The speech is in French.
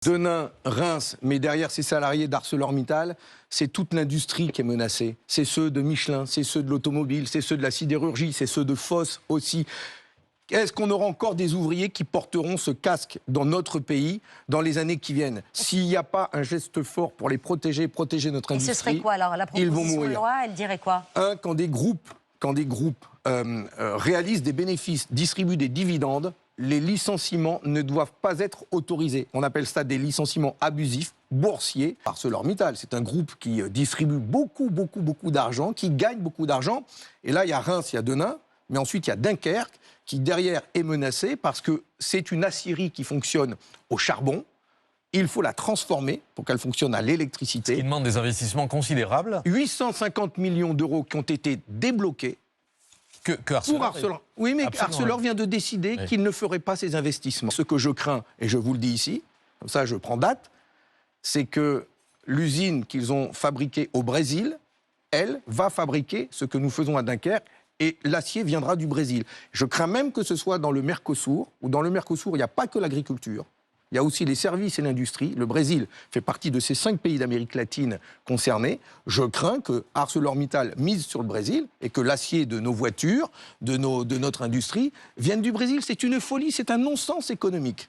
Denain, Reims, mais derrière ces salariés d'ArcelorMittal, c'est toute l'industrie qui est menacée. C'est ceux de Michelin, c'est ceux de l'automobile, c'est ceux de la sidérurgie, c'est ceux de Foss aussi. Est-ce qu'on aura encore des ouvriers qui porteront ce casque dans notre pays dans les années qui viennent? S'il n'y a pas un geste fort pour les protéger notre industrie, et ce serait quoi alors la ils vont proposition de mourir. loi, elle dirait quoi? Quand des groupes réalisent des bénéfices, distribuent des dividendes, les licenciements ne doivent pas être autorisés. On appelle ça des licenciements abusifs, boursiers. ArcelorMittal, c'est un groupe qui distribue beaucoup d'argent, qui gagne beaucoup d'argent. Et là, il y a Reims, il y a Denain, mais ensuite il y a Dunkerque, qui derrière est menacée parce que c'est une aciérie qui fonctionne au charbon. Il faut la transformer pour qu'elle fonctionne à l'électricité. Il demande des investissements considérables. 850 millions d'euros qui ont été débloqués. Que Arcelor, pour Arcelor. Oui, mais Arcelor vient de décider qu'il ne ferait pas ces investissements. Ce que je crains, et je vous le dis ici, comme ça je prends date, c'est que l'usine qu'ils ont fabriquée au Brésil, elle, va fabriquer ce que nous faisons à Dunkerque, et l'acier viendra du Brésil. Je crains même que ce soit dans le Mercosur, où dans le Mercosur, il n'y a pas que l'agriculture. Il y a aussi les services et l'industrie. Le Brésil fait partie de ces 5 pays d'Amérique latine concernés. Je crains que ArcelorMittal mise sur le Brésil et que l'acier de nos voitures, de notre industrie, vienne du Brésil. C'est une folie, c'est un non-sens économique.